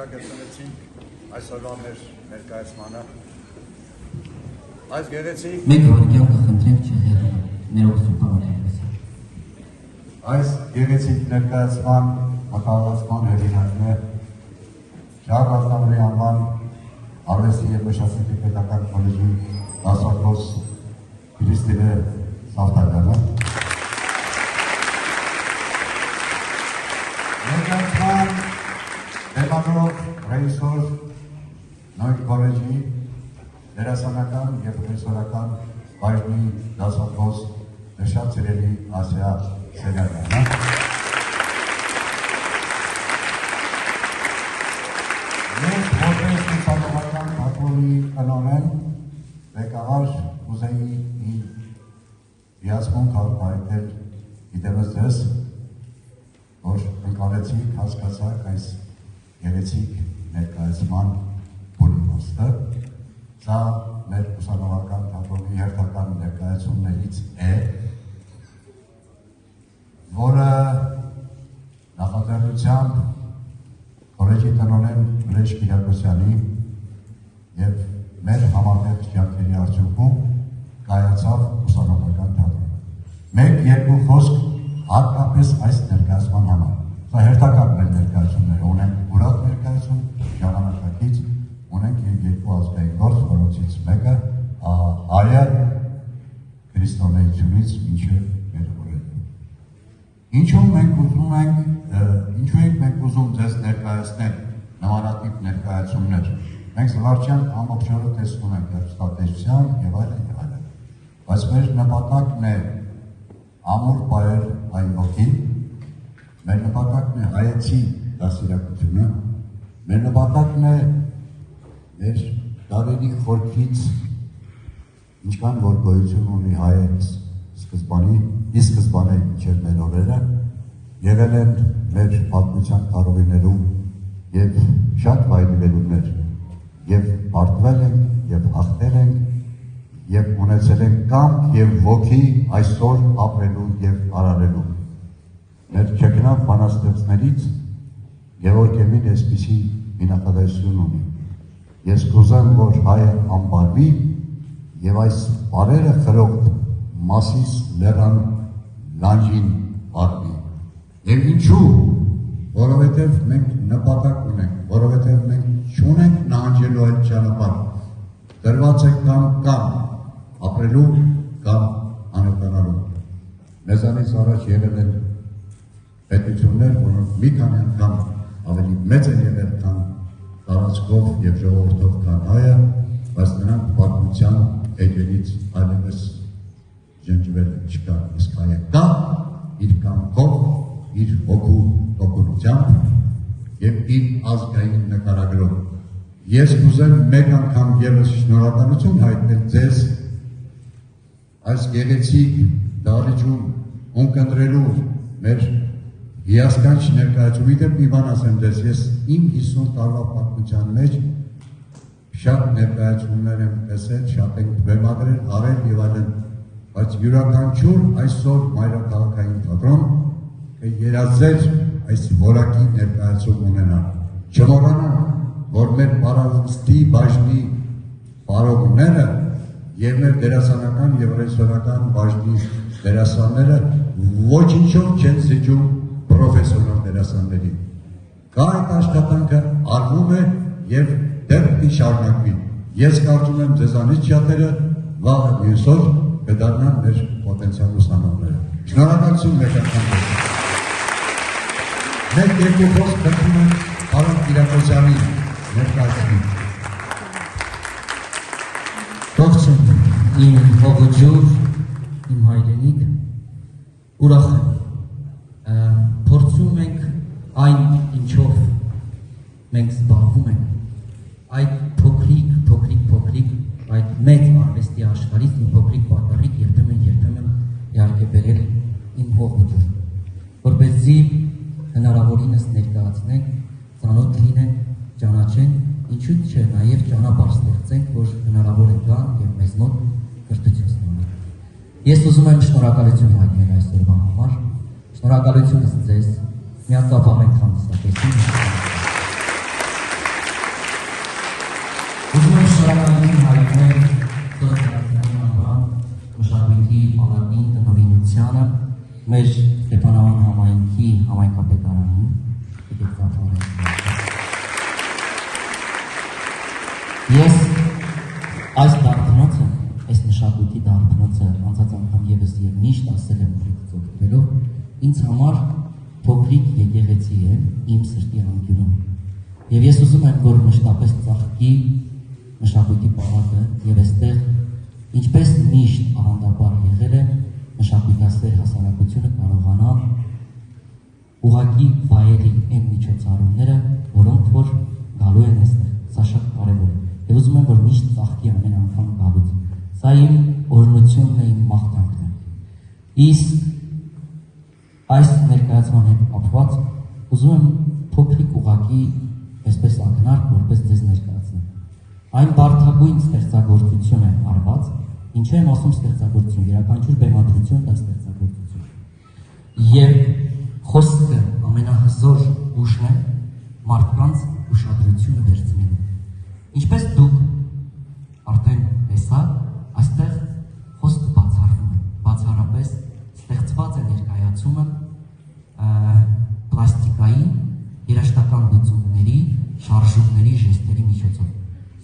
շնորհակալություն այսօրվա մեր ներկայացմանը։ Այս գեղեցիկ մեկ օրիկյան կխնդրենք չհեռանալ ներող սուպանոթերպես։ Այս գեղեցիկ ներկայացման մակարդակման հեղինակն է Շահր Ազնավուրի անվան արվեստի և մշակույթի պետական կոլեջի դասախոս Քրիստինե Սավթարյանը։ Ներկայացման դեմանորով ռեյսոր նույն կոլեջի դերասանական և ռեյսորական բաժնի դասախոս նշած սիրելի Ասիա Սեգարյանը։ Ես որպես ուսանողական թատրոնի կանոնեն ղեկավար կուզեի իմ հիացմունք հայտնել գիտեմս ձեզ, որ ընկալեցիք, հասկացաք այս գեղեցիկ ներկայացման իմաստը։ Սա մեր ուսանողական թատրոնի հերթական ներկայացումներից է, որը նախաձեռնությամբ կոլեջի տնօրեն Վրեժ Կիրակոսյանի և մեր համատեղ ջանքերի արդյունքում կայացավ ուսանողական թատրոն։ Մեկ-երկու խոսք հատկապես այս ներկայացման համար։ Սա հերթական մեր ներկայացումներ ունենք ուրախ ներկայացում, ժամանակակից, ունենք և երկու ազգային գործ, որոնցից մեկը հայը քրիստոնեությունից մինչև մեր օրերը։ Ինչու ենք մենք ուզում ձեզ ներկայացնել նմանատիպ ներկայացումներ։ Մենք զվարճան ամբողջ օրը տեսնում ենք հեռուստատեսության և այլն։ Բայց մեր նպատակն է ամուր պահել հայ ոգին, մեր նպատակն է հայեցի դաստիարակությունը, մեր նպատակն է մեր դարերի խորքից ինչքան որ գոյություն ունի հայերս ի սկզբանե մինչև մեր օրերը, եղել են մեր պատմության տարօրիներում և շատ վայրիվերումներ, և պարտվել ենք, և հաղթել ենք, և ունեցել ենք կամք և ոգի այսօր ապրելու և արարելու։ Մեր չգնավ բանաստեղծներից Գևորգ այսպիսի մի նախադասություն ունի. ես կուզեմ, որ հայը անբարվի և այս բարերը խրոխտ մասիս լեռան լանջին բարվի։ Եվ ինչու, որովհետև մենք նպատակ ունենք, որովհետև մենք չունենք նահանջելու այդ ճանապարհ, դրված է կամ ապրելու կամ անհետանալու։ Մեզանից առաջ եղել են պետություններ, որոնք մի քանի անգամ ավելի մեծ են եղել, քան տարածքով և ժողովրդով քան հայը, բայց նրանք պատմության էջերից այլևս ջնջվել չկան, իսկ հայը կա իր կամքով, իր հոգու տոկունությամբ և իր ազգային նկարագրով։ Ես կուզեմ մեկ անգամ ևս շնորհակալություն հայտնել ձեզ այս գեղեցիկ դահլիճում ունկնդրելու մեր հիասքանչ ներկայացումի դեպ մի բան ասեմ ձեզ, ես իմ 50 տարվա պատմության մեջ շատ ներկայացումներ եմ տեսել, շատ ենք բեմադրել, արել և այլն, բայց յուրաքանչյուր այսօր մայրաքաղաքային թատրոն կերազեր այս որակի ներկայացում ունենալ։ Չմոռանանք, որ մեր պարավստի բաժնի պարողները և մեր դերասանական և ռեժիսորական բաժնի դերասանները ոչինչով չեն զիջում պրոֆեսիոնալ դերասաններին։ Կա այդ աշխատանքը արվում է և դեռ շարունակվի։ Ես կարծում եմ ձեզանից շատերը վաղը մյուս օր կդառնան մեր պոտենցիալ ուսանողները։ Շնորհակալություն մեկ անգամ։ Մեկ-երկու խոսք խնդրում եմ պարոն Կիրակոսյանի ներկայացնի։ Ողջույն, իմ հողջուր, իմ հայրենիք, ուրախ եմ, փորձում ենք այն, ինչով մենք զբաղվում ենք, այդ փոքրիկ, այդ մեծ արվեստի աշխարհից մի փոքրիկ պատառիկ երբեմն իհարկե բերել իմ հողջուր, որպեսզի հնարավորինս ներկայացնենք, ծանոթ լինենք, ճանաչենք, ինչու՞ չէ նաև ճանապարհ ստեղծենք, որ հնարավոր է գան և մեզ մոտ կրթություն ստանան։ Ես ուզում եմ շնորհակալություն հայտնել այսօրվա համար, շնորհակալությունս ձեզ, միածապահ ենք հանդիսատեսին։ Ուզում եմ շնորհակալություն հայտնել Տոկիոյի անվան մշակույթի պալատին տնօրինությանը, մեր Ստեփանավան համայնքի համայնքապետարանին, եկեք ծափարենք։ Ես այս դարբնոցը, այս մշակույթի դարբնոցը անցած անգամ եւս եւ միշտ ասել եմ ուղիղ օգտվելով, ինձ համար փոքրիկ եկեղեցի է իմ սրտի անկյունում։ Եվ ես ուզում եմ, որ մշտապես ծաղկի մշակույթի պալատը եւ այստեղ ինչպես միշտ ավանդաբար եղել է մշակութասեր հասարակությունը կարողանա ուղղակի վայելի այն միջոցառումները, որոնք որ գալու են այստեղ։ Սա շատ կարևոր է։ Եվ ուզում եմ, որ միշտ ծաղկի ամեն անգամ գալուց։ Սա իմ օրհնությունն է, իմ մաղթանքն է։ Իսկ այս ներկայացման հետ կապված ուզում եմ փոքրիկ ուղղակի այսպես ակնարկ որպես ձեզ ներկայացնել։ Այն բարդագույն ստեղծագործություն է արված, ինչու եմ ասում ստեղծագործություն, յուրաքանչյուր բեմադրություն դա ստեղծագործություն։ Եվ խոսքը ամենահզոր ուժն է մարդկանց ուշադրությունը վերցնելու։ Ինչպես դուք արդեն տեսաք, այստեղ խոսքը բացառվում է, բացառապես ստեղծված է ներկայացումը պլաստիկայի երաժշտական լուծումների, շարժումների, ժեստերի միջոցով։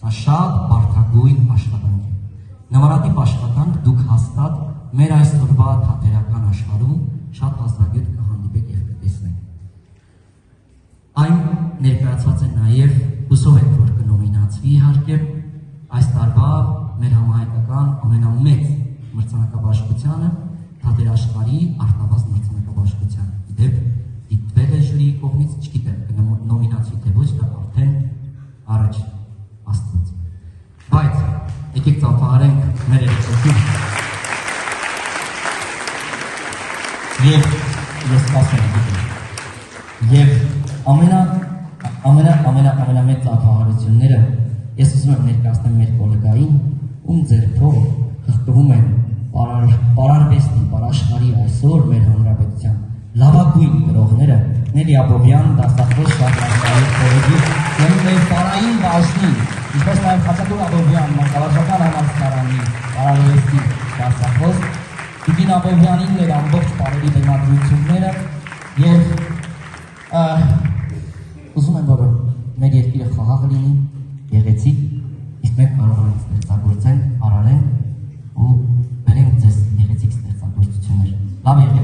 Սա շատ բարդագույն աշխատանք է։ Նմանատիպ աշխատանք դուք հաստատ մեր այսօրվա թատերական աշխարհում շատ հազվագյուտ կհանդիպեք եւ կտեսնեք։ Այն ներկայացված է նաեւ հուսով եք, որ կնոմինացվի իհարկե այս տարվա մեր համահայկական ամենամեծ մրցանակաբաշխությանը թատերաշխարհի արտավազդ մրցանակաբաշխության։ Իդեպ դիտվել է ժյուրիի կողմից, չգիտեմ, նոմինացվի թե ոչ, դա արդեն առաջ Աստված։ Բայց եկեք ծափահարենք մեր երեխեքին։ Եվ ես կասեմ, եւ ամենամեծ ծափահարությունները ես ուզում եմ ներկայացնել մեր գոլեգային, ում ձեռքով հղկվում են պարարվեստի, պարաշխարհի այսօր մեր հանրապետության լավագույն գրողները Նելի Աբովյան, դասախոս Շահրամանյանի քոլեջի եւ մեր պարային բաժնի, ինչպես նաեւ Խաչատուր Աբովյան, մանկավարժական համալսարանի պարարվեստի դասախոս Տիկին Աբովյանին եւ ամբողջ պարերի բեմադրությունները եւ ուզում եմ, որ մեր երկիրը խաղաղ լինի, գեղեցիկ, իսկ մենք կարողանանք ստեղծագործել, արարենք ու բերենք ձեզ գեղեցիկ ստեղծագործություններ։ Լավ եղեք։